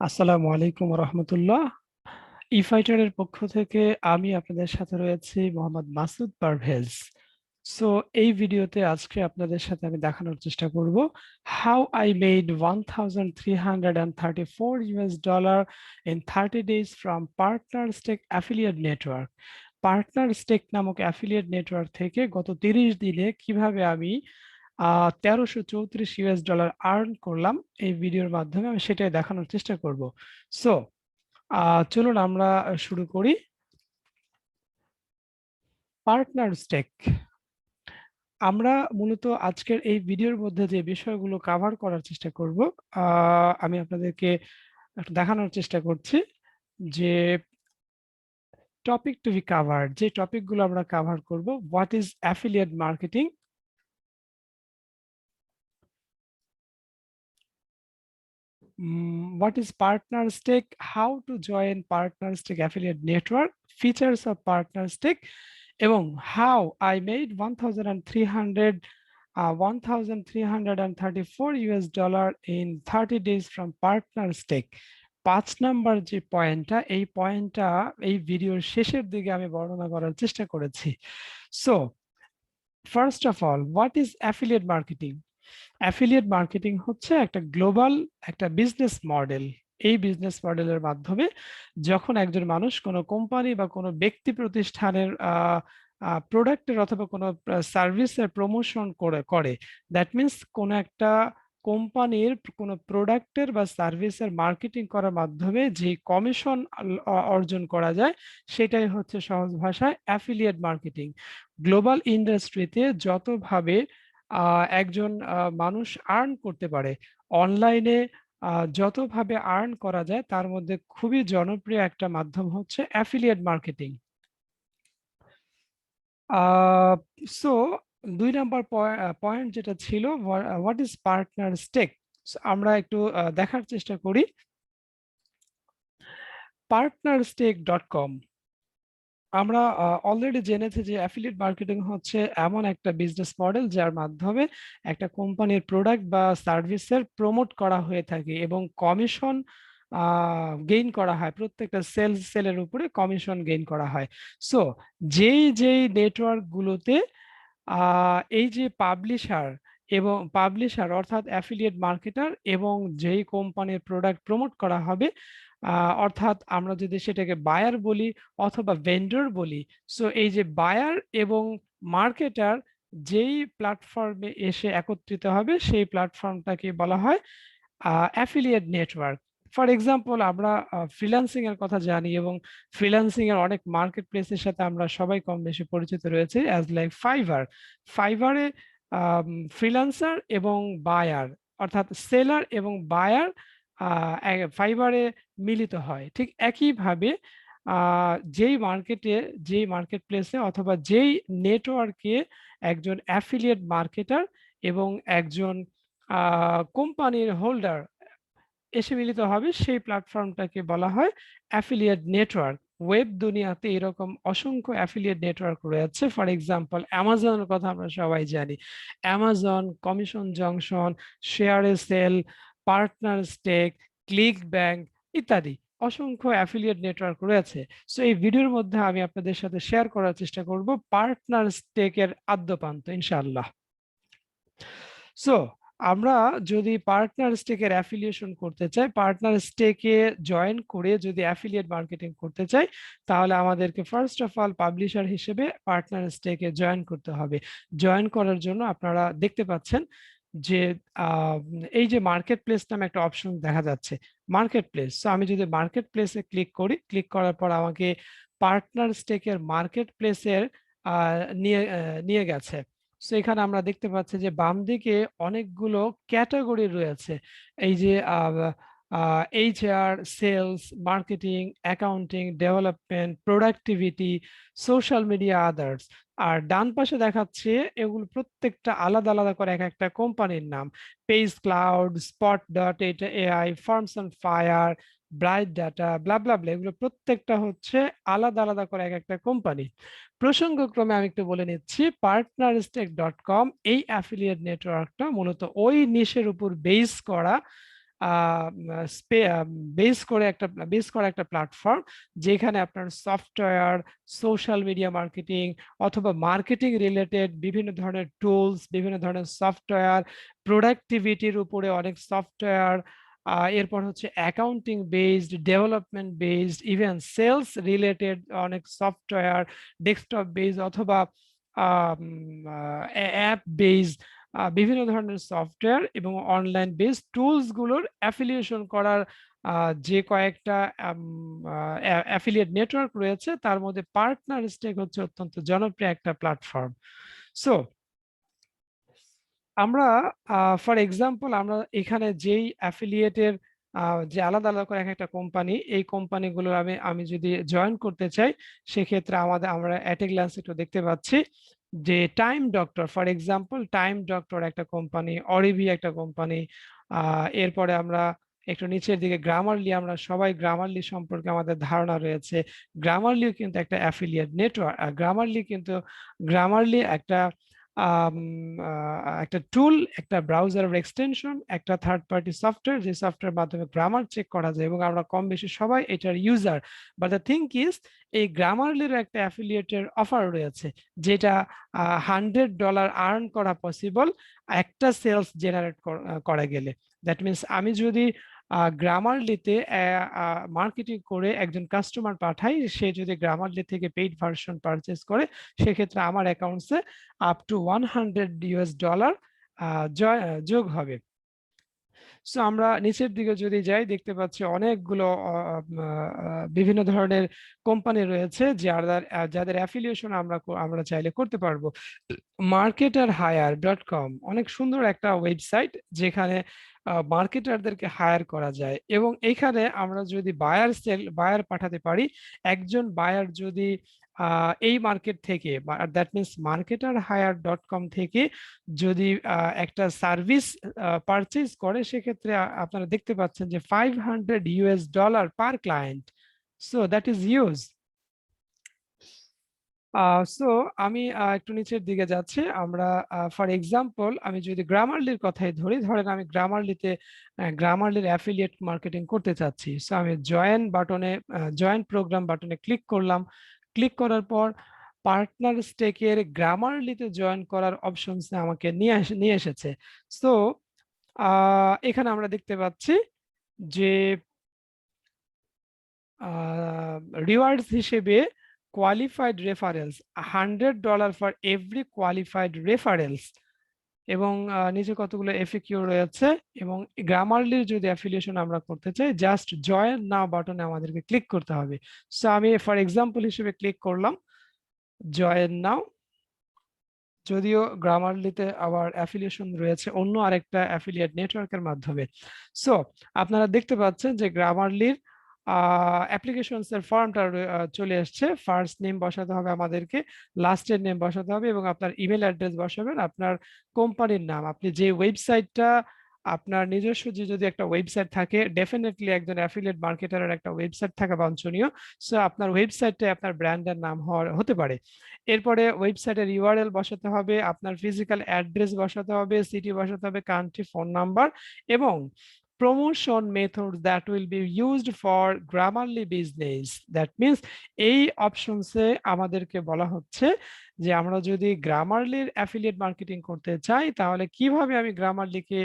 আসসালামু আলাইকুম রহমতুল্লাহ। ইফাইটারের পক্ষ থেকে আমি আপনাদের সাথে রয়েছি মোহাম্মদ মাসুদ পারভেজ। সো এই ভিডিওতে আজকে আপনাদের সাথে আমি দেখানোর চেষ্টা করব how I made 1334 US dollar in 30 days from PartnerStack affiliate network. PartnerStack নামক অ্যাফিলিয়েট নেটওয়ার্ক থেকে গত 30 দিনে কিভাবে আমি 1334 ইউএস ডলার আর্ন করলাম, এই ভিডিওর মাধ্যমে আমি সেটাই দেখানোর চেষ্টা করব। সো চলুন আমরা শুরু করি। পার্টনারস্টেক, আমরা মূলত আজকের এই ভিডিওর মধ্যে যে বিষয়গুলো কভার করার চেষ্টা করব, আমি আপনাদেরকে একটু দেখানোর চেষ্টা করছি যে টপিক টু বি কাভার, যে টপিকগুলো আমরা কভার করব। What is affiliate marketing, what is PartnerStack, how to join PartnerStack affiliate network, features of PartnerStack, এবং how I made 1334 US dollar in 30 days from PartnerStack। 5 number যে পয়েন্টটা, এই পয়েন্টটা এই ভিডিওর শেষের দিকে আমি বর্ণনা করার চেষ্টা করেছি। So first of all, what is affiliate marketing? Affiliate marketing হচ্ছে একটা গ্লোবাল একটা বিজনেস মডেল। এই বিজনেস মডেলের মাধ্যমে যখন একজন মানুষ কোনো কোম্পানি বা কোনো ব্যক্তি প্রতিষ্ঠানের প্রোডাক্টের অথবা কোনো সার্ভিসের প্রমোশন করে দ্যাট মিনস কোনো একটা কোম্পানির কোনো প্রোডাক্টের বা সার্ভিসের মার্কেটিং করার মাধ্যমে যে কমিশন অর্জন করা যায়, সেটাই হচ্ছে সহজ ভাষায় অ্যাফিলিয়েট মার্কেটিং। গ্লোবাল ইন্ডাস্ট্রিতে যতভাবে একজন মানুষ আর্ন করতে পারে, অনলাইনে যতভাবে আর্ন করা যায়, তার মধ্যে খুবই জনপ্রিয় একটা মাধ্যম হচ্ছে affiliate marketing. So 2 number point যেটা ছিল, হোয়াট ইজ পার্টনার স্টেক, আমরা একটু দেখার চেষ্টা করি। PartnerStack.com, আমরা অলরেডি জেনেছি যে অ্যাফিলিয়েট মার্কেটিং হচ্ছে এমন একটা বিজনেস মডেল যার মাধ্যমে একটা কোম্পানির প্রোডাক্ট বা সার্ভিসের প্রমোট করা হয়ে থাকে এবং কমিশন গেইন করা হয়। প্রত্যেকটা সেলের উপরে কমিশন গেইন করা হয়। সো যেই নেটওয়ার্ক গুলোতে এই যে পাবলিশার অর্থাৎ অ্যাফিলিয়েট মার্কেটার এবং যেই কোম্পানির প্রোডাক্ট প্রমোট করা হবে, অর্থাৎ আমরা যদি সেটাকে বায়ার বলি অথবা ভেন্ডর বলি, সো এই যে বায়ার এবং মার্কেটার যেই প্ল্যাটফর্মে এসে একত্রিত হবে, সেই প্ল্যাটফর্মটাকে বলা হয় অ্যাফিলিয়েট নেটওয়ার্ক। ফর এক্সাম্পল, আমরা ফ্রিল্যান্সিং এর কথা জানি এবং ফ্রিল্যান্সিং এর অনেক মার্কেট প্লেসের সাথে আমরা সবাই কম বেশি পরিচিত রয়েছে, অ্যাজ লাইক ফাইবারে ফ্রিল্যান্সার এবং বায়ার অর্থাৎ সেলার এবং বায়ার ফাইবারে মিলিত হয়। ঠিক একইভাবে যেই মার্কেট প্লেসে অথবা যেই নেটওয়ার্কে একজন অ্যাফিলিয়েট মার্কেটার এবং একজন কোম্পানির হোল্ডার এসে মিলিত হবে, সেই প্ল্যাটফর্মটাকে বলা হয় অ্যাফিলিয়েট নেটওয়ার্ক। ওয়েব দুনিয়াতে এরকম অসংখ্য অ্যাফিলিয়েট নেটওয়ার্ক রয়েছে। ফর এক্সাম্পল, অ্যামাজনের কথা আমরা সবাই জানি। Amazon, commission junction, ShareASale, partner stack, click bank ইত্যাদি অসংখ্য অ্যাফিলিয়েট নেটওয়ার্ক রয়েছে। সো এই ভিডিওর মধ্যে আমি আপনাদের সাথে শেয়ার করার চেষ্টা করব পার্টনার স্টেকের আদ্যপান্ত, ইনশাআল্লাহ। সো আমরা যদি পার্টনার স্টেকের অ্যাফিলিয়েশন করতে চাই, পার্টনার স্টেকে জয়েন করে যদি অ্যাফিলিয়েট মার্কেটিং করতে চাই, তাহলে আমাদেরকে ফার্স্ট অফ অল পাবলিশার হিসেবে পার্টনার স্টেকে জয়েন করতে হবে। জয়েন করার জন্য আপনারা দেখতে পাচ্ছেন যে এই যে মার্কেট প্লেস নামে একটা অপশন দেখা যাচ্ছে, মার্কেট প্লেস। সো আমি যদি মার্কেট প্লেসে ক্লিক করি, ক্লিক করার পর আমাকে পার্টনার স্টেকের মার্কেট প্লেসের নিয়ে গেছে। সো এখানে আমরা দেখতে পাচ্ছি যে বাম দিকে অনেকগুলো ক্যাটাগরি রয়েছে। এই যে HR, sales, marketing, accounting, development, productivity, social media, others. আর ডান পাশে দেখাচ্ছে এগুলো প্রত্যেকটা আলাদা আলাদা করে এক একটা কোম্পানির নাম। Page Cloud, Spot dot AI, Forms on Fire, Bright Data, blah blah blah, এগুলো প্রত্যেকটা হচ্ছে আলাদা আলাদা করে এক একটা কোম্পানি। প্রসঙ্গক্রমে আমি একটু বলে নিচ্ছি, PartnerStack.com এই অ্যাফিলিয়েট নেটওয়ার্কটা মূলত ওই নিশের উপর বেস করা বেস করা একটা প্ল্যাটফর্ম, যেখানে আপনার সফটওয়্যার, সোশ্যাল মিডিয়া মার্কেটিং অথবা মার্কেটিং রিলেটেড বিভিন্ন ধরনের টুলস, বিভিন্ন ধরনের সফটওয়্যার, প্রোডাক্টিভিটির উপরে অনেক সফটওয়্যার, এরপর হচ্ছে accounting based, development based, even sales related অনেক সফটওয়্যার, ডেস্কটপ বেসড অথবা অ্যাপ বেসড বিভিন্ন ধরনের সফটওয়্যার এবং অনলাইন বেসড টুলস গুলোর অ্যাফিলিয়েশন করার যে কয়েকটা অ্যাফিলিয়েট নেটওয়ার্ক রয়েছে, তার মধ্যে পার্টনার স্টেক হচ্ছে অত্যন্ত জনপ্রিয় একটা প্ল্যাটফর্ম। সো আমরা ফর এক্সাম্পল আমরা এখানে যেই অ্যাফিলিয়েটের যে আলাদা আলাদা করে এক একটা কোম্পানি, এই কোম্পানিগুলোর আমি যদি জয়েন করতে চাই, সেক্ষেত্রে আমরা অ্যাট এ গ্ল্যান্স একটু দেখতে পাচ্ছি যে time doctor, for example time doctor একটা কোম্পানি, অরিভি একটা কোম্পানি, এরপরে আমরা একটু নিচের দিকে গ্রামারলি, আমরা সবাই গ্রামারলি সম্পর্কে আমাদের ধারণা রয়েছে। গ্রামারলিও কিন্তু একটা অ্যাফিলিয়েট নেটওয়ার্ক। গ্রামারলি একটা টুল, একটা ব্রাউজার এক্সটেনশন, একটা থার্ড পার্টি সফটওয়্যার, যে সফটওয়্যার মাধ্যমে গ্রামার চেক করা যায় এবং আমরা কম বেশি সবাই এটার user. But the thing is, এই গ্রামারলির একটা অ্যাফিলিয়েটের অফার রয়েছে, যেটা $100 আর্ন করা পসিবল একটা সেলস জেনারেট করা গেলে। দ্যাট মিনস আমি যদি গ্রামারলিতে মার্কেটিং করে একজন কাস্টমার পাঠাই, সে যদি গ্রামারলি থেকে পেইড ভার্সন পারচেস করে, সেক্ষেত্রে আমার অ্যাকাউন্টসে আপ টু $100 যোগ হবে। সো আমরা নিচের দিকে যদি যাই, দেখতে পাচ্ছি অনেকগুলো বিভিন্ন ধরনের কোম্পানি রয়েছে যাদের অ্যাফিলিয়েশন আমরা চাইলে করতে পারবো। marketerhire.com অনেক সুন্দর একটা ওয়েবসাইট, যেখানে মার্কেটারদেরকে হায়ার করা যায় এবং এখানে আমরা যদি বায়ার পাঠাতে পারি, একজন বায়ার যদি এই মার্কেট থেকে, দ্যাট মিনস marketerhire.com থেকে যদি একটা সার্ভিস পারচেজ করে, সেক্ষেত্রে আপনারা দেখতে পাচ্ছেন যে $500 per client. So that is huge. So আমি একটু নিচের দিকে যাচ্ছি। আমরা ফর এক্সাম্পল আমি যদি গ্রামারলির কথাই ধরি, ধরেন আমি গ্রামারলির অ্যাফিলিয়েট মার্কেটিং করতে চাচ্ছি। সো আমি জয়েন প্রোগ্রাম বাটনে ক্লিক করলাম। ক্লিক করার পর পার্টনার স্টেকের গ্রামারলিতে জয়েন করার অপশনস আমাকে নিয়ে এসেছে। সো এখানে আমরা দেখতে পাচ্ছি যে রিওয়ার্ডস হিসেবে qualified referrals, $100 for every qualified referrals, এবং নিচে কতগুলো এফএকিউ রয়েছে। এবং গ্রামারলির যদি অ্যাফিলিয়েশন আমরা করতে চাই, জাস্ট জয়েন নাও বাটনে আমাদেরকে ক্লিক করতে হবে। সো আমি ফর এক্সাম্পল হিসেবে ক্লিক করলাম জয়েন নাও। যদিও গ্রামারলিতে আবার অ্যাফিলিয়েশন রয়েছে অন্য আরেকটা অ্যাফিলিয়েট নেটওয়ার্কের মাধ্যমে। সো আপনারা দেখতে পাচ্ছেন যে গ্রামারলির অ্যাপ্লিকেশনস এর ফর্মটা চলে আসছে। ফার্স্ট নেম বসাতে হবে আমাদেরকে, লাস্টের নেম বসাতে হবে এবং আপনার ইমেল অ্যাড্রেস বসাবেন, আপনার কোম্পানির নাম, আপনি যে ওয়েবসাইটটা, আপনার নিজস্ব যদি একটা ওয়েবসাইট থাকে, ডেফিনেটলি একজন অ্যাফিলিয়েট মার্কেটারের একটা ওয়েবসাইট থাকা বাঞ্ছনীয়। সো আপনার ওয়েবসাইটে আপনার ব্র্যান্ডের নাম হতে পারে। এরপরে ওয়েবসাইটের ইউআরএল বসাতে হবে, আপনার ফিজিক্যাল অ্যাড্রেস বসাতে হবে, সিটি বসাতে হবে, কান্ট্রি, ফোন নাম্বার, এবং promotion method that will be used for Grammarly business. That means এই অপশনসে আমাদেরকে বলা হচ্ছে যে আমরা যদি গ্রামারলির অ্যাফিলিয়েট মার্কেটিং করতে চাই, তাহলে কিভাবে আমি গ্রামারলিকে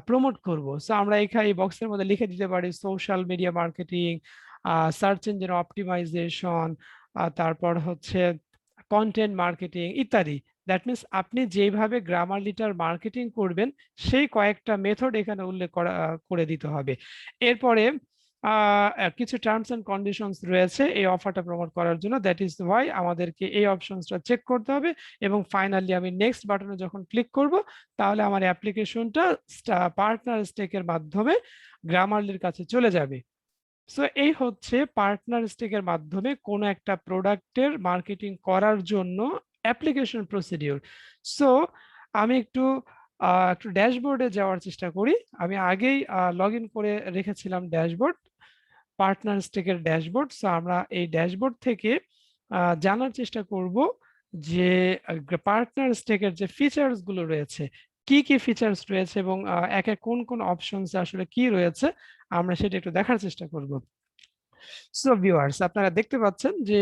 প্রমোট করব। সো আমরা এখানে এই বক্সের মধ্যে লিখে দিতে পারি social media marketing, search engine optimization, তারপর হচ্ছে কন্টেন্ট মার্কেটিং ইত্যাদি। দ্যাট মিনস আপনি যেভাবে গ্রামারলিটার মার্কেটিং করবেন, সেই কয়েকটা মেথড এখানে উল্লেখ করে দিতে হবে। এরপরে কিছু টার্মস এন্ড কন্ডিশনস রয়েছে এই অফারটা প্রমোট করার জন্য। দ্যাট ইজ ওয়াই আমাদেরকে এই অপশনসটা চেক করতে হবে এবং ফাইনালি আমি নেক্সট বাটনে যখন ক্লিক করব, তাহলে আমার অ্যাপ্লিকেশনটা পার্টনার স্টেকের মাধ্যমে গ্রামারলির কাছে চলে যাবে। সো এই হচ্ছে পার্টনার স্টেকের মাধ্যমে কোনো একটা প্রোডাক্টের মার্কেটিং করার জন্য অ্যাপ্লিকেশন প্রসিডিউর। সো আমি একটু ড্যাশবোর্ডে যাওয়ার চেষ্টা করি। আমি আগেই লগ ইন করে রেখেছিলাম ড্যাশবোর্ড, পার্টনার স্টেকের ড্যাশবোর্ড। সো আমরা এই ড্যাশবোর্ড থেকে জানার চেষ্টা করব যে পার্টনার স্টেকের যে ফিচার্স গুলো রয়েছে, কি কি ফিচার্স রয়েছে এবং এক এক কোন কোন অপশনস আসলে কি রয়েছে আমরা সেটা একটু দেখার চেষ্টা করব। সো ভিউয়ার্স, আপনারা দেখতে পাচ্ছেন যে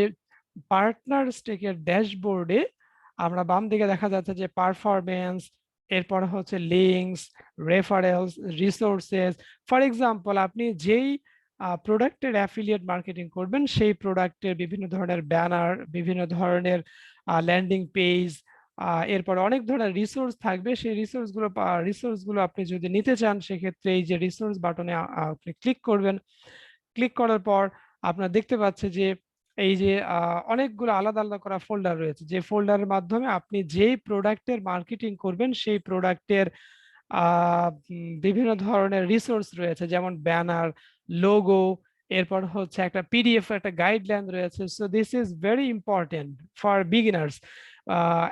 পার্টনার স্টেকের ড্যাশবোর্ডে আমরা বাম দিকে দেখা যাচ্ছে যে পারফরমেন্স, এরপর হচ্ছে links, referrals, resources. For example, আপনি যেই প্রোডাক্টের অ্যাফিলিয়েট মার্কেটিং করবেন সেই প্রোডাক্টের বিভিন্ন ধরনের ব্যানার, বিভিন্ন ধরনের ল্যান্ডিং পেজ, এরপর অনেক ধরনের রিসোর্স থাকবে। সেই রিসোর্সগুলো আপনি যদি নিতে চান সেক্ষেত্রে এই যে রিসোর্স বাটনে আপনি ক্লিক করবেন। ক্লিক করার পর আপনারা দেখতে পাচ্ছে যে এই যে অনেকগুলো আলাদা আলাদা করা ফোল্ডার রয়েছে, যে ফোল্ডারের মাধ্যমে আপনি যেই প্রোডাক্টের মার্কেটিং করবেন সেই প্রোডাক্টের বিভিন্ন ধরনের রিসোর্স রয়েছে, যেমন ব্যানার, লোগো, এরপর হচ্ছে একটা পিডিএফ, একটা গাইডলাইন রয়েছে। So this is very important for beginners.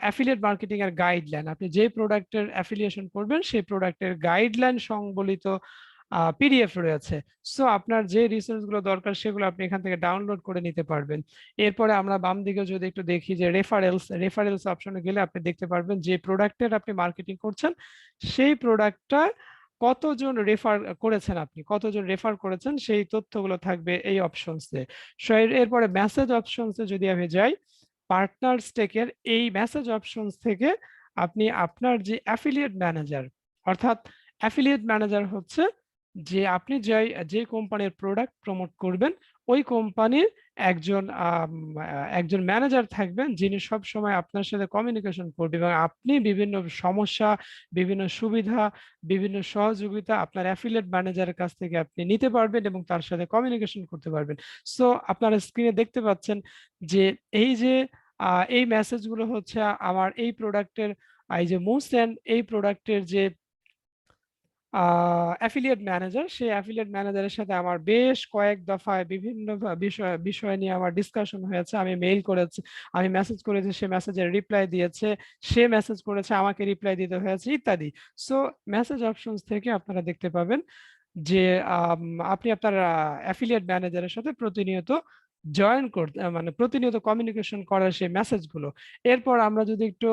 Affiliate marketing এর গাইডলাইন, আপনি যে প্রোডাক্টের অ্যাফিলিয়েশন করবেন সেই প্রোডাক্টের গাইডলাইন সংবলিত পিডিএফ রয়েছে। সো আপনার যে রিসোর্স গুলো দরকার সেগুলো আপনি এখান থেকে ডাউনলোড করে নিতে পারবেন। এরপরে আমরা বাম দিকে যদি একটু দেখি যে রেফারেলস অপশনে গেলে আপনি দেখতে পারবেন যে প্রোডাক্টের আপনি মার্কেটিং করছেন সেই প্রোডাক্টটা কতজন রেফার করেছেন, আপনি কতজন রেফার করেছেন সেই তথ্যগুলো থাকবে এই অপশনসে। সো এরপরে মেসেজ অপশনসে যদি আমি যাই, পার্টনার স্টেকের এই মেসেজ অপশনস থেকে আপনি আপনার যে অ্যাফিলিয়েট ম্যানেজার, অর্থাৎ অ্যাফিলিয়েট ম্যানেজার হচ্ছে যে আপনি যে কোম্পানির প্রোডাক্ট প্রমোট করবেন ওই কোম্পানির একজন একজন ম্যানেজার থাকবেন যিনি সব সময় আপনার সাথে কমিউনিকেশন করবে এবং আপনি বিভিন্ন সমস্যা, বিভিন্ন সুবিধা, বিভিন্ন সহযোগিতা আপনার অ্যাফিলিয়েট ম্যানেজারের কাছ থেকে আপনি নিতে পারবেন এবং তার সাথে কমিউনিকেশন করতে পারবেন। সো আপনারা স্ক্রিনে দেখতে পাচ্ছেন যে এই যে এই মেসেজগুলো হচ্ছে আমার এই প্রোডাক্টের, এই যে মোসেন এই প্রোডাক্টের যে অ্যাফিলিয়েট ম্যানেজার, সেই অ্যাফিলিয়েট ম্যানেজারের সাথে আমার বেশ কয়েক দফায় বিভিন্ন বিষয় বিষয় নিয়ে আমার ডিসকাশন হয়েছে। আমি মেইল করেছি, আমি মেসেজ করেছি, সে মেসেজের রিপ্লাই দিয়েছে, সে মেসেজ করেছে, আমাকে রিপ্লাই দিতে হয়েছে ইত্যাদি। সো মেসেজ অপশনস থেকে আপনারা দেখতে পাবেন যে আপনি আপনার অ্যাফিলিয়েট ম্যানেজারের সাথে প্রতিনিয়ত জয়েন করতে মানে প্রতিনিয়ত কমিউনিকেশন করার সেই মেসেজগুলো। এরপর আমরা যদি একটু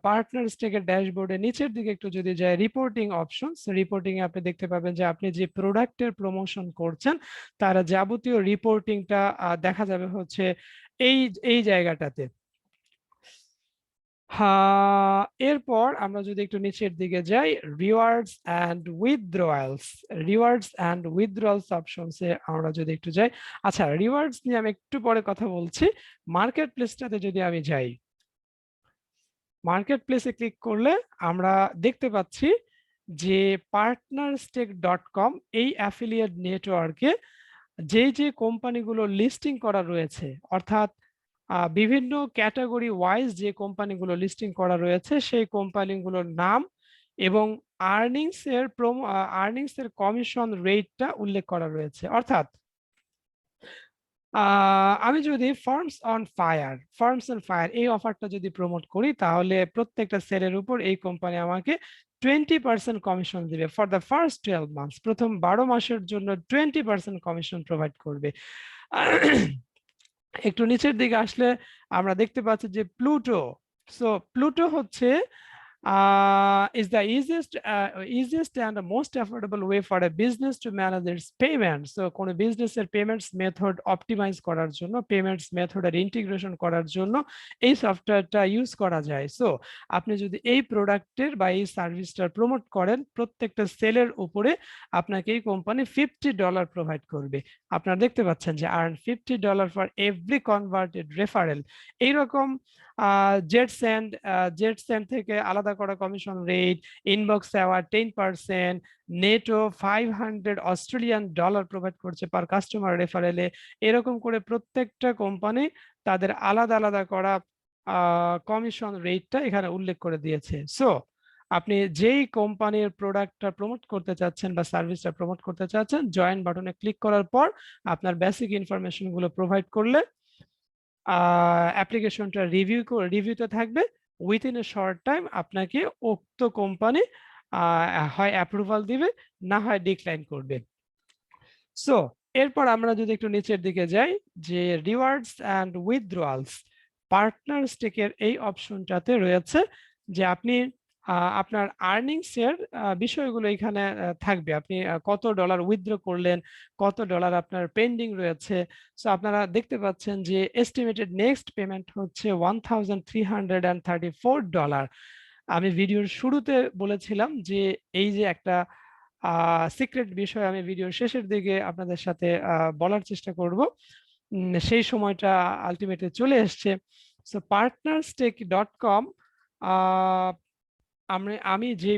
পার্টনার স্টেকের ড্যাশবোর্ডে নিচের দিকে একটু যদি যাই, রিপোর্টিং অপশনস, রিপোর্টিং এ আপনি দেখতে পাবেন যে আপনি যে প্রোডাক্টের প্রমোশন করছেন তার যাবতীয় রিপোর্টিংটা দেখা যাবে হচ্ছে এই এই জায়গাটাতে। এরপর আমরা যদি একটু নিচের দিকে যাই, রিওয়ার্ডস অ্যান্ড উইথড্রয়ালস, রিওয়ার্ডস অ্যান্ড উইথড্রয়ালস অপশনসে আমরা যদি একটু যাই। আচ্ছা, রিওয়ার্ডস নিয়ে আমি একটু পরে কথা বলছি। মার্কেট প্লেসটাতে যদি আমি যাই, মার্কেট প্লেসে ক্লিক করলে আমরা দেখতে পাচ্ছি যে PartnerStack.com এই অ্যাফিলিয়েট নেটওয়ার্কে যে কোম্পানিগুলো লিস্টিং করা রয়েছে, অর্থাৎ বিভিন্ন ক্যাটাগরি ওয়াইজ যে কোম্পানিগুলো লিস্টিং করা রয়েছে সেই কোম্পানিগুলোর নাম এবং আর্নিংস এর কমিশন রেটটা উল্লেখ করা রয়েছে। অর্থাৎ আমি যদি ফার্মস অন ফায়ার এই অফারটা যদি প্রমোট করি তাহলে প্রত্যেকটা সেলের উপর এই কোম্পানি আমাকে 20% কমিশন দিবে ফর দ্য ফার্স্ট 12 মান্থস, প্রথম 12 মাসের জন্য 20% কমিশন প্রোভাইড করবে। একটু নিচের দিকে আসলে আমরা দেখতে পাচ্ছি যে প্লুটো। সো প্লুটো হচ্ছে is the easiest and the most affordable way for a business to manage its payments. So কোন বিজনেসের পেমেন্টস মেথড অপটিমাইজ করার জন্য, পেমেন্টস মেথডের ইন্টিগ্রেশন করার জন্য এই সফটওয়্যারটা ইউজ করা যায়। সো আপনি যদি এই প্রোডাক্টের বা এই সার্ভিসটার প্রমোট করেন প্রত্যেকটা সেলের উপরে আপনাকে এই কোম্পানি $50 প্রোভাইড করবে। আপনারা দেখতে পাচ্ছেন যে earn $50 for every converted referral. এইরকম জেট সেন্ড থেকে আলাদা করা কমিশন রেট, ইনবক্স অ্যাওয়ার্ড 10%, নেটো $500 প্রোভাইড করছে পার কাস্টমার রেফারেলে। এরকম করে প্রত্যেকটা কোম্পানি তাদের আলাদা আলাদা করা কমিশন রেটটা এখানে উল্লেখ করে দিয়েছে। সো আপনি যেই কোম্পানির প্রোডাক্টটা প্রমোট করতে চাচ্ছেন বা সার্ভিসটা প্রমোট করতে চাচ্ছেন, জয়েন বাটনে ক্লিক করার পর আপনার বেসিক ইনফরমেশন গুলো প্রোভাইড করলে অ্যাপ্লিকেশনটা রিভিউতে থাকবে। উইথিন এ শর্ট টাইম আপনাকে উক্ত কোম্পানি হয় অ্যাপ্রুভাল দিবে, না হয় ডিক্লাইন করবে। সো এরপর আমরা যদি একটু নিচের দিকে যাই, যে রিওয়ার্ডস অ্যান্ড উইথড্রয়ালস, পার্টনার স্টেকের এই অপশনটাতে রয়েছে যে আপনি আপনার আর্নিংস এর বিষয়গুলো এখানে থাকবে। আপনি কত ডলার উইথড্র করলেন, কত ডলার আপনার পেন্ডিং রয়েছে। সো আপনারা দেখতে পাচ্ছেন যে এস্টিমেটেড নেক্সট পেমেন্ট হচ্ছে $1334। আমি ভিডিওর শুরুতে বলেছিলাম যে এই যে একটা সিক্রেট বিষয় আমি ভিডিওর শেষের দিকে আপনাদের সাথে বলার চেষ্টা করব। সেই সময়টা আলটিমেটলি চলে এসছে। সো partnerstack.com, আমি যে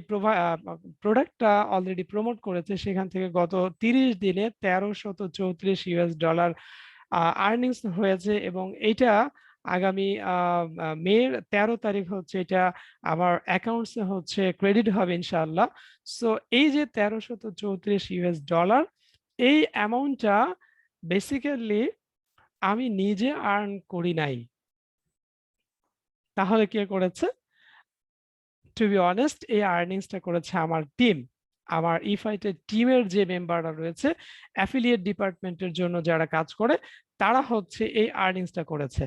প্রোডাক্টটা অলরেডি প্রমোট করেছে সেখান থেকে গত 30 দিনে $1334 আর্নিংস হয়েছে, এবং এটা আগামী মের 13 তারিখ হচ্ছে এটা আমার অ্যাকাউন্টসে হচ্ছে ক্রেডিট হবে ইনশাআল্লাহ। সো এই যে $1334, এই অ্যামাউন্টটা বেসিক্যালি আমি নিজে আর্ন করি নাই। তাহলে কে করেছে? টু বি অনেস্ট, এই আর্নিংসটা করেছে আমার টিম। আমার ইফাইটের টিমের যে মেম্বাররা রয়েছে, অ্যাফিলিয়েট ডিপার্টমেন্টের জন্য যারা কাজ করে, তারা হচ্ছে এই আর্নিংসটা করেছে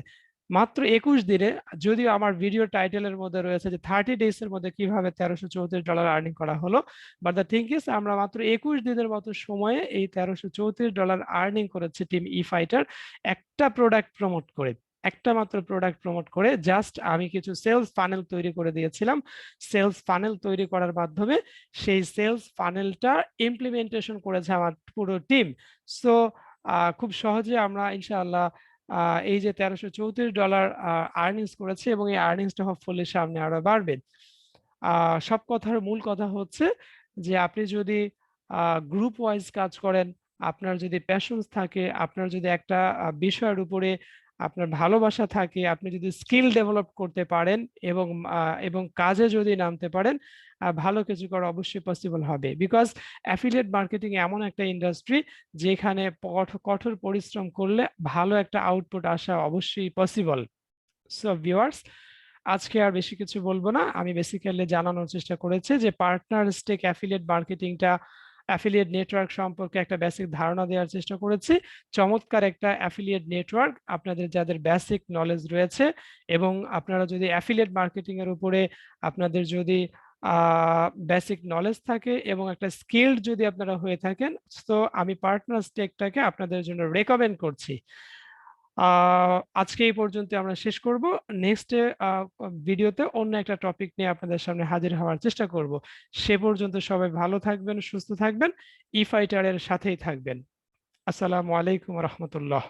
মাত্র 21 দিনে। যদিও আমার ভিডিও টাইটেলের মধ্যে রয়েছে যে 30 ডেজ এর মধ্যে কিভাবে $1334 আর্নিং করা হলো, বাট দ্য থিং ইজ আমরা মাত্র 21 দিনের মতো সময়ে এই $1334 আর্নিং করেছে টিম ইফাইটার, একটা প্রোডাক্ট প্রমোট করে। একটা মাত্র প্রোডাক্ট প্রমোট করে জাস্ট আমি কিছু সেলস ফানেল তৈরি করে দিয়েছিলাম। সেলস ফানেল তৈরি করার মাধ্যমে সেই সেলস ফানেলটা ইমপ্লিমেন্টেশন করেছে আমার পুরো টিম। সো খুব সহজে আমরা ইনশাআল্লাহ এই যে $1334 আর্নিংস করেছে, এবং এই আর্নিংসটা হোপফুলি সামনে আরো বাড়বে। সব কথার মূল কথা হচ্ছে যে আপনি যদি গ্রুপ ওয়াইজ কাজ করেন, আপনার যদি প্যাশনস থাকে, আপনার যদি একটা বিষয়ের উপরে আপনার ভালোবাসা থাকে, আপনি যদি স্কিল ডেভেলপ করতে পারেন এবং কাজে যদি নামতে পারেন, ভালো কিছু করা অবশ্যই পসিবল হবে। বিকজ অ্যাফিলিয়েট মার্কেটিং এমন একটা ইন্ডাস্ট্রি যেখানে কঠোর পরিশ্রম করলে ভালো একটা আউটপুট আসা অবশ্যই পসিবল। সো ভিউয়ার্স, আজকে আর বেশি কিছু বলবো না। আমি বেসিক্যালি জানানোর চেষ্টা করেছি যে পার্টনার স্টেক অ্যাফিলিয়েট মার্কেটিংটা, অ্যাফিলিয়েট নেটওয়ার্ক সম্পর্কে একটা বেসিক ধারণা দেওয়ার চেষ্টা করেছি। চমৎকার একটা অ্যাফিলিয়েট নেটওয়ার্ক, আপনাদের যাদের বেসিক নলেজ রয়েছে এবং আপনারা যদি অ্যাফিলিয়েট মার্কেটিং এর উপরে আপনাদের যদি বেসিক নলেজ থাকে এবং একটা স্কিলড যদি আপনারা হয়ে থাকেন, তো আমি পার্টনার স্টেকটাকে আপনাদের জন্য রেকমেন্ড করছি। আজকে এই পর্যন্ত আমরা শেষ করব। নেক্সট ভিডিওতে অন্য একটা টপিক নিয়ে আপনাদের সামনে হাজির হওয়ার চেষ্টা করব। সে পর্যন্ত সবাই ভালো থাকবেন, সুস্থ থাকবেন, ইফাইটারের সাথেই থাকবেন। আসসালামু আলাইকুম রহমতুল্লাহ।